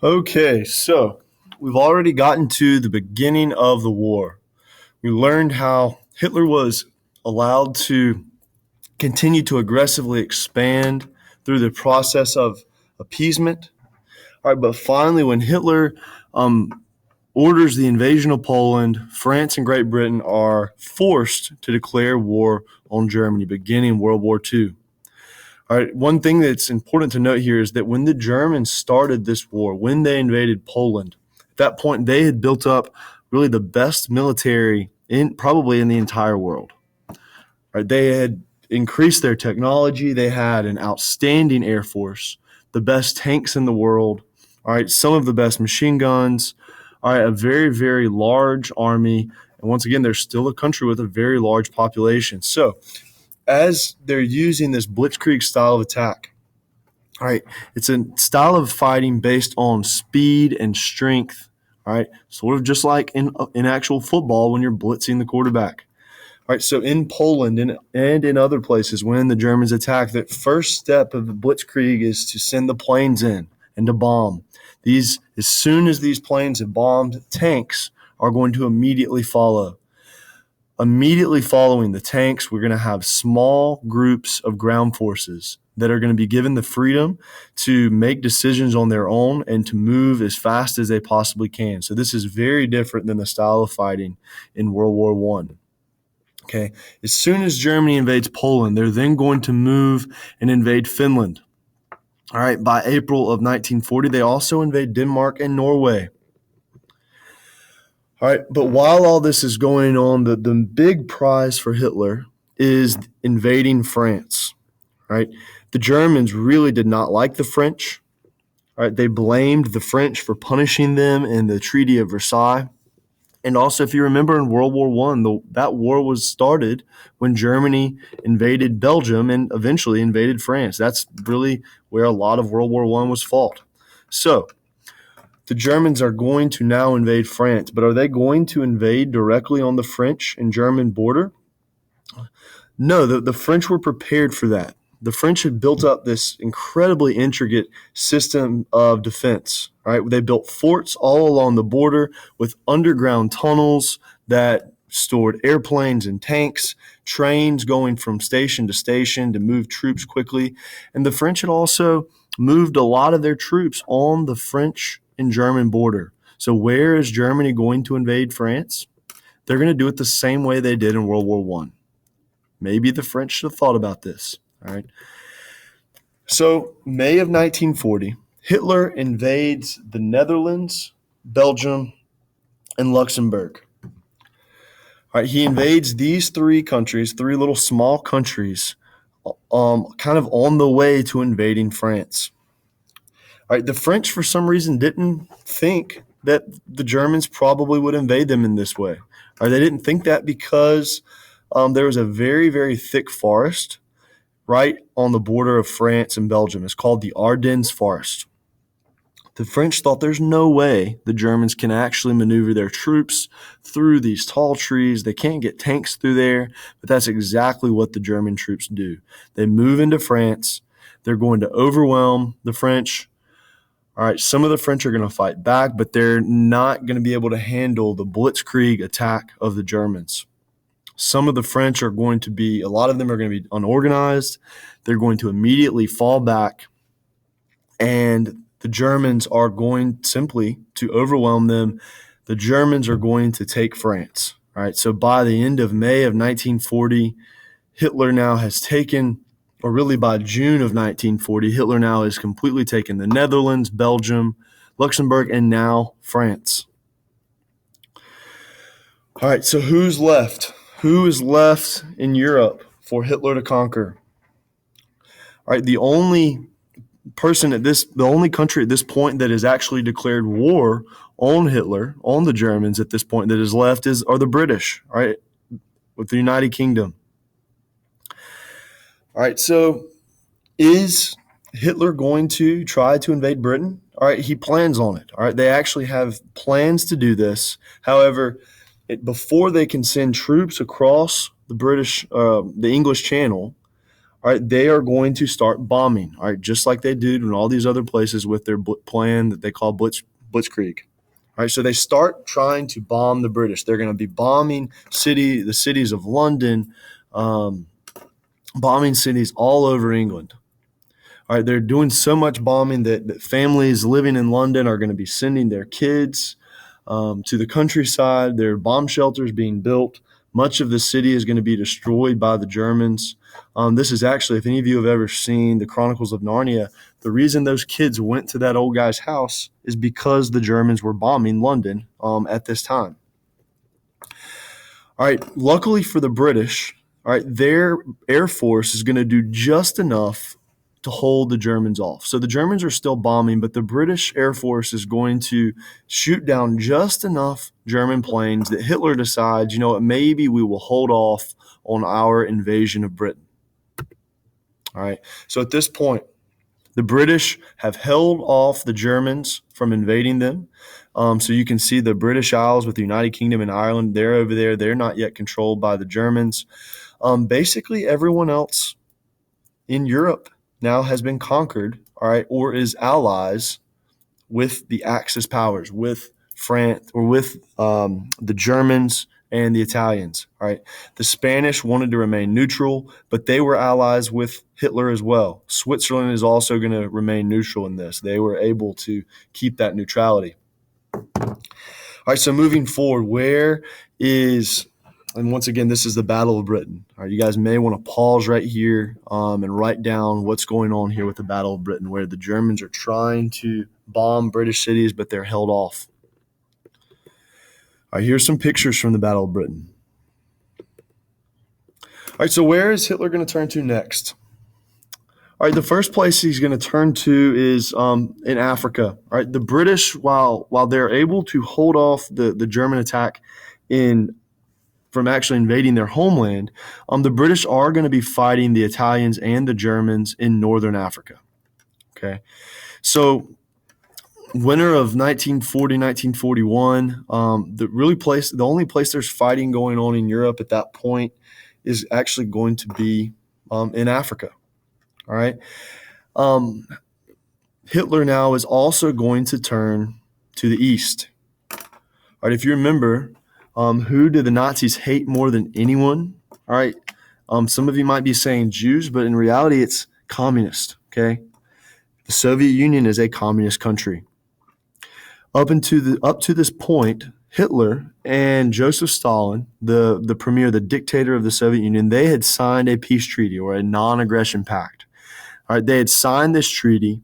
Okay, so we've already gotten to the beginning of the war. We learned how Hitler was allowed to continue to aggressively expand through the process of appeasement. All right, but finally, when Hitler orders the invasion of Poland, France and Great Britain are forced to declare war on Germany, beginning World War II. All right, one thing that's important to note here is that when the Germans started this war, when they invaded Poland, at that point they had built up really the best military probably in the entire world. Right, they had increased their technology. They had an outstanding air force, the best tanks in the world. All right, some of the best machine guns. All right, a very, very large army. And once again, they're still a country with a very large population. So as they're using this blitzkrieg style of attack, all right, it's a style of fighting based on speed and strength. All right, sort of just like in actual football when you're blitzing the quarterback. All right, so in Poland and in other places, when the Germans attack, the first step of the blitzkrieg is to send the planes in and to bomb. As soon as these planes have bombed, tanks are going to immediately follow. Immediately following the tanks, we're going to have small groups of ground forces that are going to be given the freedom to make decisions on their own and to move as fast as they possibly can. So this is very different than the style of fighting in World War I. Okay, as soon as Germany invades Poland, they're then going to move and invade Finland. All right, by April of 1940, they also invade Denmark and Norway. All right, but while all this is going on, the big prize for Hitler is invading France. Right, the Germans really did not like the French. All right, they blamed the French for punishing them in the Treaty of Versailles. And also, if you remember in World War I, that war was started when Germany invaded Belgium and eventually invaded France. That's really where a lot of World War I was fought. So the Germans are going to now invade France, but are they going to invade directly on the French and German border? No, the French were prepared for that. The French had built up this incredibly intricate system of defense. Right, they built forts all along the border with underground tunnels that stored airplanes and tanks, trains going from station to station to move troops quickly. And the French had also moved a lot of their troops on the French and German border. So where is Germany going to invade France? They're going to do it the same way they did in World War I. Maybe the French should have thought about this. All right. So, May of 1940, Hitler invades the Netherlands, Belgium, and Luxembourg. All right, he invades these three countries, three little small countries, kind of on the way to invading France. All right, the French, for some reason, didn't think that the Germans probably would invade them in this way. Or they didn't think that because there was a very, very thick forest right on the border of France and Belgium. It's called the Ardennes Forest. The French thought there's no way the Germans can actually maneuver their troops through these tall trees. They can't get tanks through there, but that's exactly what the German troops do. They move into France. They're going to overwhelm the French. All right, some of the French are going to fight back, but they're not going to be able to handle the blitzkrieg attack of the Germans. Some of the French are going to be, a lot of them are going to be unorganized. They're going to immediately fall back, and the Germans are going simply to overwhelm them. The Germans are going to take France. All right, so by the end of May of 1940, Hitler now has taken, or really by June of 1940, Hitler now has completely taken the Netherlands, Belgium, Luxembourg, and now France. All right, so who's left? Who is left in Europe for Hitler to conquer? All right, the only country at this point that has actually declared war on Hitler, on the Germans at this point that is left are the British, right, with the United Kingdom. All right, so is Hitler going to try to invade Britain? All right, he plans on it. All right, they actually have plans to do this. However, before they can send troops across the English Channel, all right, they are going to start bombing, all right, just like they did in all these other places with their plan that they call Blitzkrieg. All right, so they start trying to bomb the British. They're going to be bombing the cities of London, bombing cities all over England. All right, they're doing so much bombing that families living in London are going to be sending their kids to the countryside. There are bomb shelters being built. Much of the city is going to be destroyed by the Germans. This is actually, if any of you have ever seen the Chronicles of Narnia, the reason those kids went to that old guy's house is because the Germans were bombing London at this time. All right, luckily for the British, all right, their Air Force is going to do just enough to hold the Germans off. So the Germans are still bombing, but the British Air Force is going to shoot down just enough German planes that Hitler decides, you know what, maybe we will hold off on our invasion of Britain. All right, so at this point, the British have held off the Germans from invading them. So you can see the British Isles with the United Kingdom and Ireland. They're over there. They're not yet controlled by the Germans. Basically, everyone else in Europe now has been conquered, all right, or is allies with the Axis powers, with France or with the Germans and the Italians. All right, the Spanish wanted to remain neutral, but they were allies with Hitler as well. Switzerland is also going to remain neutral in this. They were able to keep that neutrality. All right, so moving forward, and once again, this is the Battle of Britain. All right, you guys may want to pause right here and write down what's going on here with the Battle of Britain, where the Germans are trying to bomb British cities, but they're held off. All right, here's some pictures from the Battle of Britain. All right, so where is Hitler going to turn to next? All right, the first place he's going to turn to is in Africa. All right, the British, while they're able to hold off the German attack from actually invading their homeland, the British are going to be fighting the Italians and the Germans in northern Africa. Okay, so winter of 1940, 1941, the only place there's fighting going on in Europe at that point is actually going to be in Africa. All right. Hitler now is also going to turn to the east. All right. If you remember, who did the Nazis hate more than anyone? All right. Some of you might be saying Jews, but in reality, it's communist. Okay. The Soviet Union is a communist country. Up to this point, Hitler and Joseph Stalin, the premier, the dictator of the Soviet Union, they had signed a peace treaty or a non-aggression pact. All right, they had signed this treaty.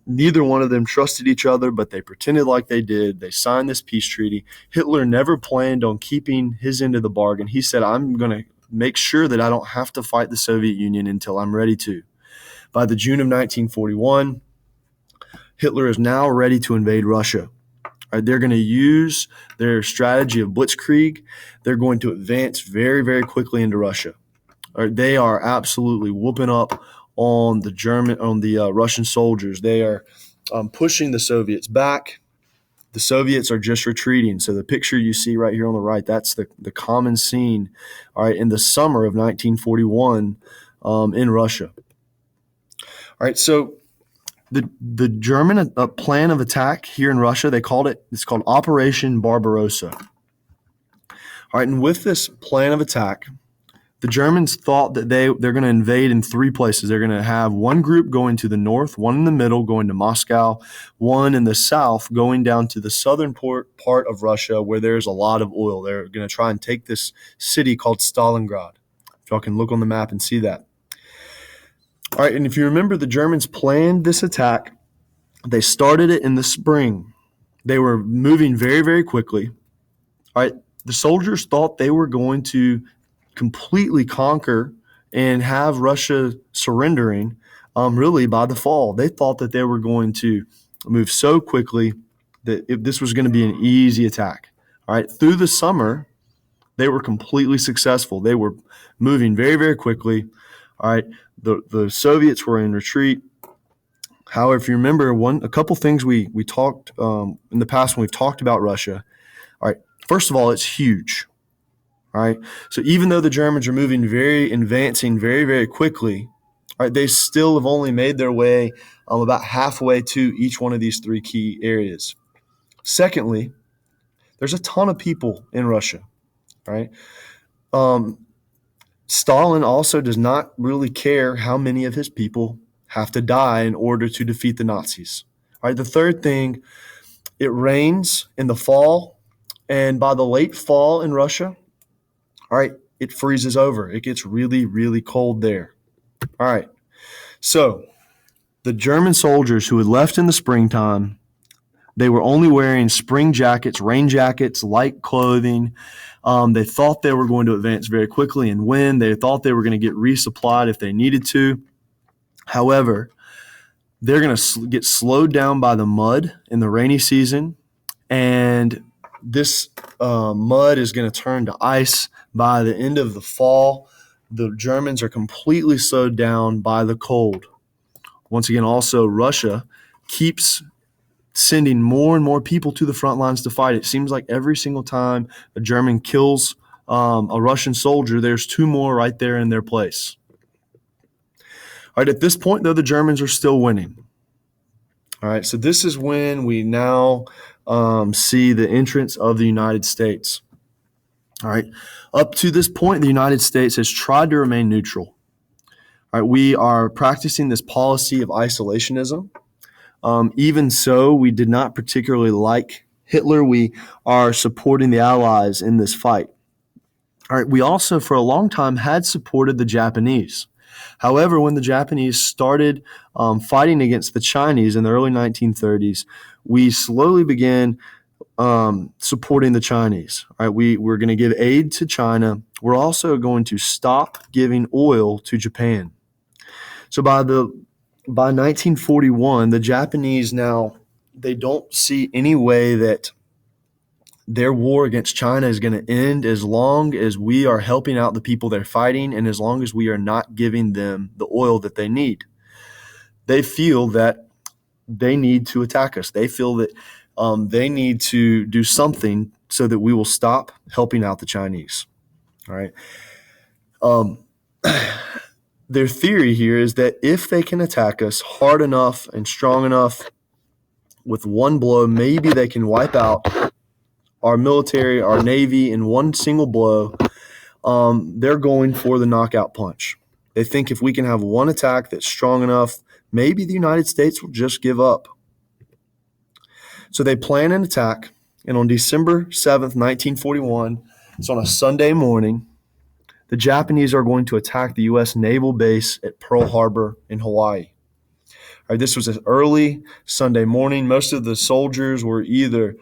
Neither one of them trusted each other, but they pretended like they did. They signed this peace treaty. Hitler never planned on keeping his end of the bargain. He said, I'm going to make sure that I don't have to fight the Soviet Union until I'm ready to. By the June of 1941, Hitler is now ready to invade Russia. All right, they're going to use their strategy of blitzkrieg. They're going to advance very, very quickly into Russia. All right, they are absolutely whooping up on the Russian soldiers. They are pushing the Soviets back. The Soviets are just retreating. So the picture you see right here on the right, that's the common scene, all right, in the summer of 1941 in Russia. All right, so the German plan of attack here in Russia, it's called Operation Barbarossa. All right, and with this plan of attack, the Germans thought that they're going to invade in three places. They're going to have one group going to the north, one in the middle going to Moscow, one in the south going down to the southern part of Russia where there's a lot of oil. They're going to try and take this city called Stalingrad. If y'all can look on the map and see that. All right, and if you remember, the Germans planned this attack. They started it in the spring. They were moving very, very quickly. All right, the soldiers thought they were going to completely conquer and have Russia surrendering really by the fall. They thought that they were going to move so quickly that this was going to be an easy attack. All right, through the summer, they were completely successful. They were moving very, very quickly. All right, the Soviets were in retreat. However, if you remember, a couple things we talked in the past when we've talked about Russia. All right, first of all, it's huge. All right. So even though the Germans are advancing very, very quickly, all right, they still have only made their way about halfway to each one of these three key areas. Secondly, there's a ton of people in Russia, right? Stalin also does not really care how many of his people have to die in order to defeat the Nazis. All right. The third thing, it rains in the fall, and by the late fall in Russia, all right, it freezes over. It gets really, really cold there. All right. So the German soldiers who had left in the springtime, they were only wearing spring jackets, rain jackets, light clothing. They thought they were going to advance very quickly and win. They thought they were going to get resupplied if they needed to. However, they're going to get slowed down by the mud in the rainy season, and this mud is going to turn to ice by the end of the fall. The Germans are completely slowed down by the cold. Once again, also, Russia keeps sending more and more people to the front lines to fight. It seems like every single time a German kills a Russian soldier, there's two more right there in their place. All right, at this point, though, the Germans are still winning. All right, so this is when we now see the entrance of the United States. All right, up to this point, the United States has tried to remain neutral. All right, we are practicing this policy of isolationism. Even so, we did not particularly like Hitler. We are supporting the Allies in this fight. All right, we also, for a long time, had supported the Japanese. However, when the Japanese started fighting against the Chinese in the early 1930s, we slowly began supporting the Chinese. All right, we're going to give aid to China. We're also going to stop giving oil to Japan. So by 1941, the Japanese now, they don't see any way that their war against China is going to end as long as we are helping out the people they're fighting and as long as we are not giving them the oil that they need. They feel that they need to attack us. They feel that they need to do something so that we will stop helping out the Chinese. All right. Their theory here is that if they can attack us hard enough and strong enough with one blow, maybe they can wipe out our military, our Navy in one single blow. They're going for the knockout punch. They think if we can have one attack that's strong enough, maybe the United States will just give up. So they plan an attack, and on December 7th, 1941, it's on a Sunday morning, the Japanese are going to attack the U.S. naval base at Pearl Harbor in Hawaii. All right, this was an early Sunday morning. Most of the soldiers were either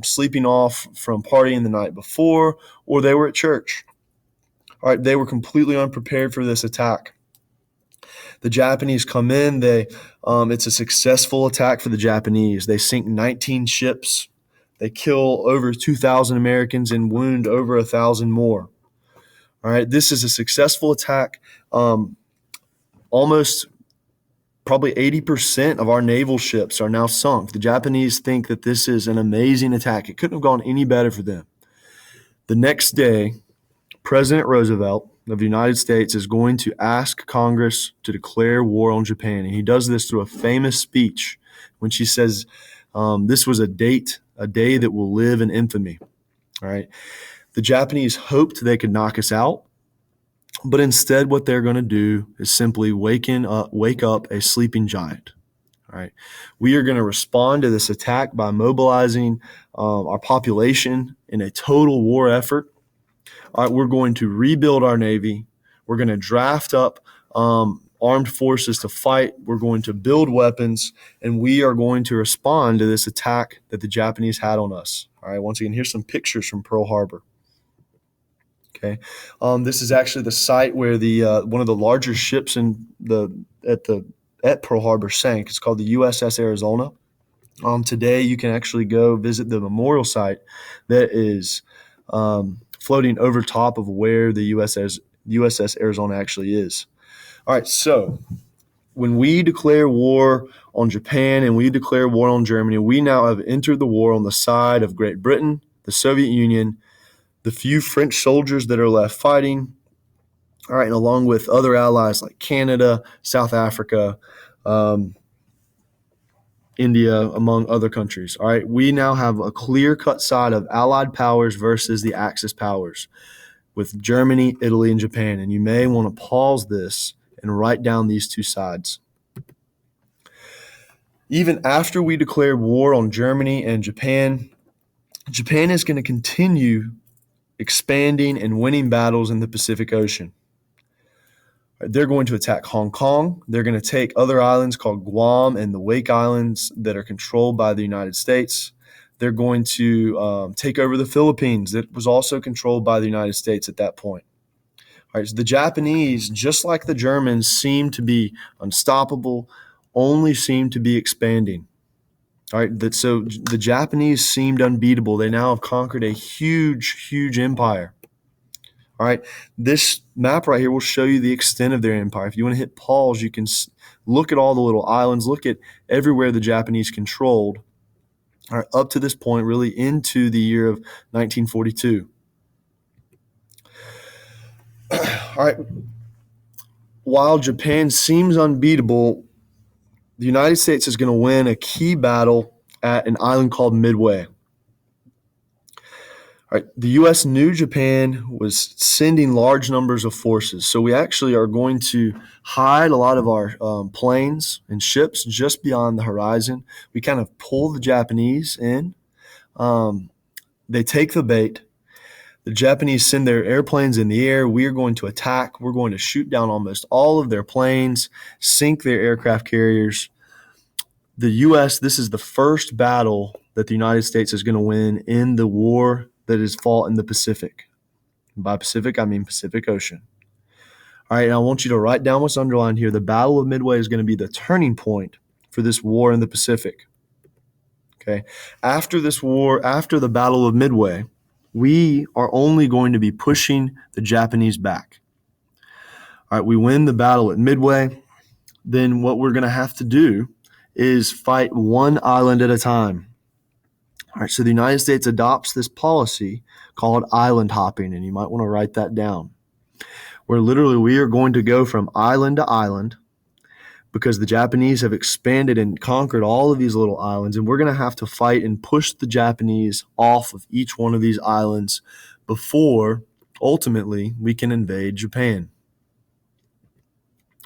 sleeping off from partying the night before, or they were at church. All right, they were completely unprepared for this attack. The Japanese come in. It's a successful attack for the Japanese. They sink 19 ships. They kill over 2,000 Americans and wound over 1,000 more. All right, this is a successful attack. Almost probably 80% of our naval ships are now sunk. The Japanese think that this is an amazing attack. It couldn't have gone any better for them. The next day, President Roosevelt of the United States is going to ask Congress to declare war on Japan. And he does this through a famous speech when she says this was a day that will live in infamy. All right. The Japanese hoped they could knock us out, but instead what they're going to do is simply wake up a sleeping giant. All right. We are going to respond to this attack by mobilizing our population in a total war effort. All right, we're going to rebuild our Navy. We're going to draft up armed forces to fight. We're going to build weapons, and we are going to respond to this attack that the Japanese had on us. All right, once again, here's some pictures from Pearl Harbor. Okay, this is actually the site where the one of the larger ships at Pearl Harbor sank. It's called the USS Arizona. Today, you can actually go visit the memorial site that is floating over top of where the USS Arizona actually is. All right, so when we declare war on Japan and we declare war on Germany, we now have entered the war on the side of Great Britain, the Soviet Union, the few French soldiers that are left fighting, all right, and along with other allies like Canada, South Africa, India, among other countries. All right, we now have a clear-cut side of Allied powers versus the Axis powers with Germany, Italy, and Japan. And you may want to pause this and write down these two sides. Even after we declared war on Germany and Japan, Japan is going to continue expanding and winning battles in the Pacific Ocean. They're going to attack Hong Kong. They're going to take other islands called Guam and the Wake Islands that are controlled by the United States. They're going to take over the Philippines that was also controlled by the United States at that point. All right, so the Japanese, just like the Germans, seem to be unstoppable, only seem to be expanding. All right, so the Japanese seemed unbeatable. They now have conquered a huge, huge empire. All right, this map right here will show you the extent of their empire. If you want to hit pause, you can look at all the little islands, look at everywhere the Japanese controlled, all right, up to this point, really into the year of 1942. All right, while Japan seems unbeatable, the United States is going to win a key battle at an island called Midway. All right, the U.S. knew Japan was sending large numbers of forces, so we actually are going to hide a lot of our planes and ships just beyond the horizon. We kind of pull the Japanese in. They take the bait. The Japanese send their airplanes in the air. We are going to attack. We're going to shoot down almost all of their planes, sink their aircraft carriers. The U.S., this is the first battle that the United States is going to win in the war that is fought in the Pacific. And by Pacific, I mean Pacific Ocean. All right, and I want you to write down what's underlined here. The Battle of Midway is going to be the turning point for this war in the Pacific. Okay, after this war, after the Battle of Midway, we are only going to be pushing the Japanese back. All right, we win the battle at Midway. Then what we're going to have to do is fight one island at a time. All right, so the United States adopts this policy called island hopping, and you might want to write that down, where literally we are going to go from island to island because the Japanese have expanded and conquered all of these little islands, and we're going to have to fight and push the Japanese off of each one of these islands before, ultimately, we can invade Japan.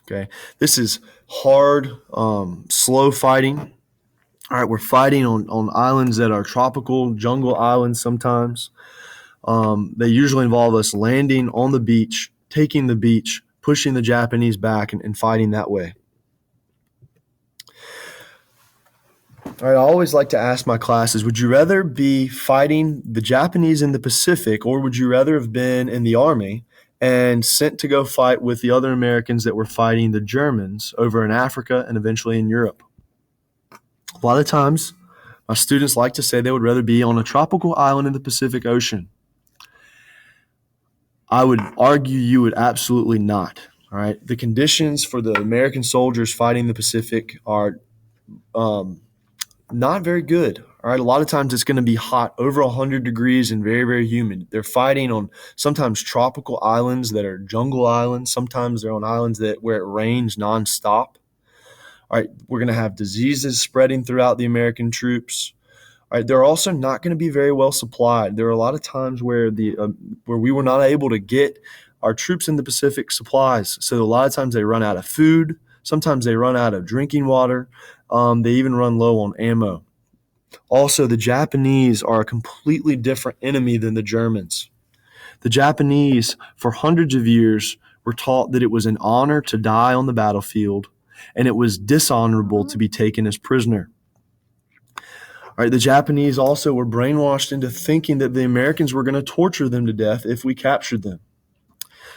Okay, this is hard, slow fighting. All right, we're fighting on islands that are tropical, jungle islands sometimes. They usually involve us landing on the beach, taking the beach, pushing the Japanese back, and fighting that way. All right, I always like to ask my classes, would you rather be fighting the Japanese in the Pacific, or would you rather have been in the Army and sent to go fight with the other Americans that were fighting the Germans over in Africa and eventually in Europe? A lot of times, my students like to say they would rather be on a tropical island in the Pacific Ocean. I would argue you would absolutely not. All right, the conditions for the American soldiers fighting the Pacific are not very good. All right, a lot of times it's going to be hot, over 100 degrees, and very, very humid. They're fighting on sometimes tropical islands that are jungle islands. Sometimes they're on islands where it rains nonstop. All right, we're going to have diseases spreading throughout the American troops. All right, they're also not going to be very well supplied. There are a lot of times where we were not able to get our troops in the Pacific supplies. So a lot of times they run out of food. Sometimes they run out of drinking water. They even run low on ammo. Also, the Japanese are a completely different enemy than the Germans. The Japanese, for hundreds of years, were taught that it was an honor to die on the battlefield, and it was dishonorable to be taken as prisoner. All right, the Japanese also were brainwashed into thinking that the Americans were going to torture them to death if we captured them.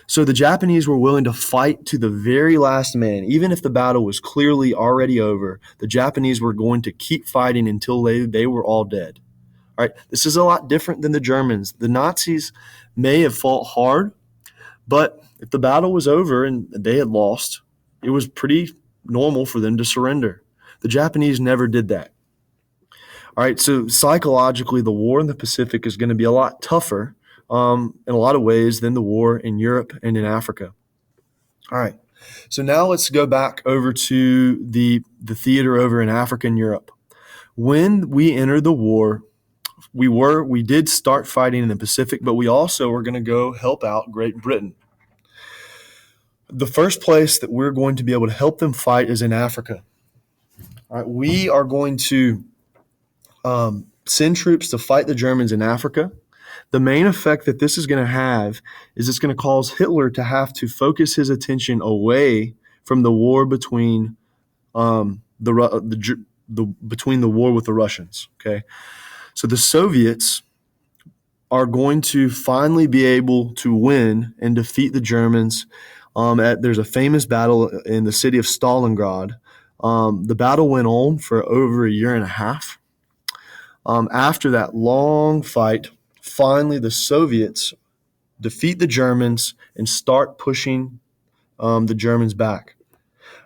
So the Japanese were willing to fight to the very last man. Even if the battle was clearly already over, the Japanese were going to keep fighting until they were all dead. All right, this is a lot different than the Germans. The Nazis may have fought hard, but if the battle was over and they had lost, it was pretty normal for them to surrender. The Japanese never did that. All right, so psychologically, the war in the Pacific is going to be a lot tougher in a lot of ways than the war in Europe and in Africa. All right. So now let's go back over to the theater over in Africa and Europe. When we entered the war, we did start fighting in the Pacific, but we also were going to go help out Great Britain. The first place that we're going to be able to help them fight is in Africa. All right, we are going to send troops to fight the Germans in Africa. The main effect that this is going to have is it's going to cause Hitler to have to focus his attention away from the war between between the war with the Russians. Okay, so the Soviets are going to finally be able to win and defeat the Germans. There's a famous battle in the city of Stalingrad. The battle went on for over a year and a half. After that long fight, finally the Soviets defeat the Germans and start pushing the Germans back.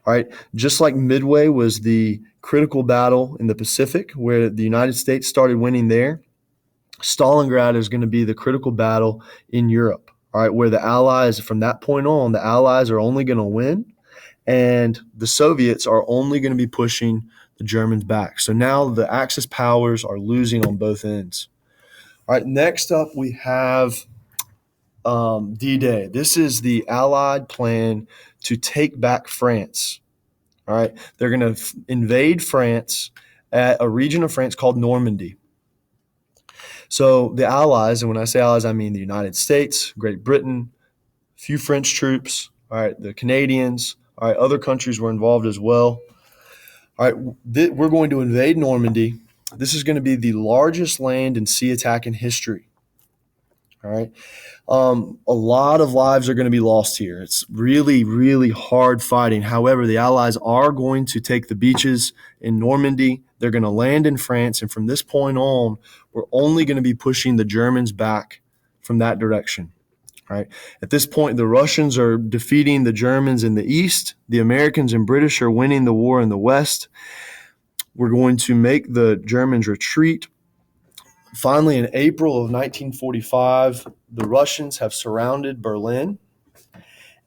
All right, just like Midway was the critical battle in the Pacific where the United States started winning there, Stalingrad is going to be the critical battle in Europe. All right, where the Allies, from that point on, the Allies are only going to win, and the Soviets are only going to be pushing the Germans back. So now the Axis powers are losing on both ends. All right, next up we have D-Day. This is the Allied plan to take back France. All right, they're going to invade France at a region of France called Normandy. So the Allies, and when I say Allies, I mean the United States, Great Britain, a few French troops, all right, the Canadians, all right, other countries were involved as well. All right, we're going to invade Normandy. This is going to be the largest land and sea attack in history. All right. A lot of lives are going to be lost here. It's really, really hard fighting. However, the Allies are going to take the beaches in Normandy. They're going to land in France. And from this point on, we're only going to be pushing the Germans back from that direction. All right. At this point, the Russians are defeating the Germans in the east. The Americans and British are winning the war in the west. We're going to make the Germans retreat. Finally, in April of 1945, the Russians have surrounded Berlin.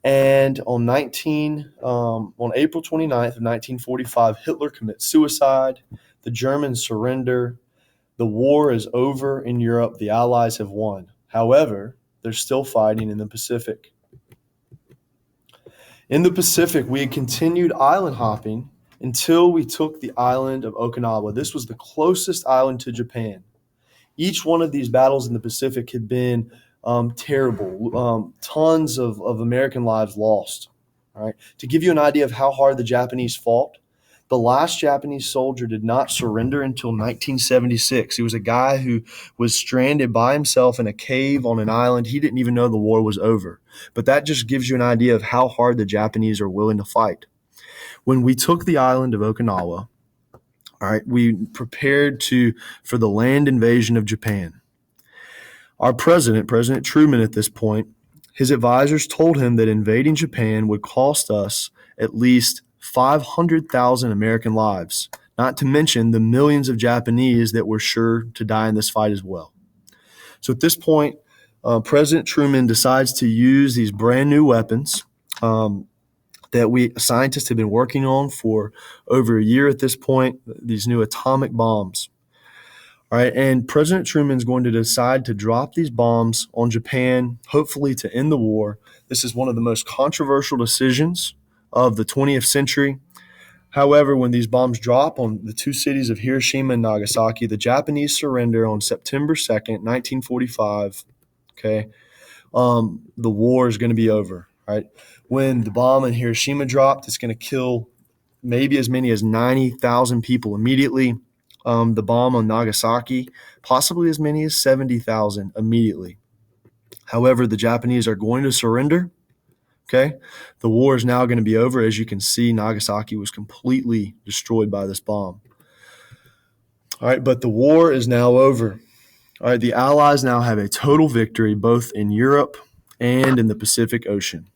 And on April 29th of 1945, Hitler commits suicide. The Germans surrender. The war is over in Europe. The Allies have won. However, they're still fighting in the Pacific. In the Pacific, we had continued island hopping until we took the island of Okinawa. This was the closest island to Japan. Each one of these battles in the Pacific had been terrible. Tons of American lives lost. All right. To give you an idea of how hard the Japanese fought, the last Japanese soldier did not surrender until 1976. He was a guy who was stranded by himself in a cave on an island. He didn't even know the war was over. But that just gives you an idea of how hard the Japanese are willing to fight. When we took the island of Okinawa, all right, we prepared for the land invasion of Japan. Our President Truman at this point, his advisors told him that invading Japan would cost us at least 500,000 American lives, not to mention the millions of Japanese that were sure to die in this fight as well. So at this point, President Truman decides to use these brand new weapons that scientists have been working on for over a year at this point, these new atomic bombs. All right, and President Truman is going to decide to drop these bombs on Japan, hopefully to end the war. This is one of the most controversial decisions of the 20th century. However, when these bombs drop on the two cities of Hiroshima and Nagasaki, the Japanese surrender on September 2nd, 1945. Okay, the war is going to be over. Right? When the bomb in Hiroshima dropped, it's going to kill maybe as many as 90,000 people immediately. The bomb on Nagasaki, possibly as many as 70,000 immediately. However, the Japanese are going to surrender. Okay, the war is now going to be over. As you can see, Nagasaki was completely destroyed by this bomb. All right, but the war is now over. All right, the Allies now have a total victory both in Europe and in the Pacific Ocean.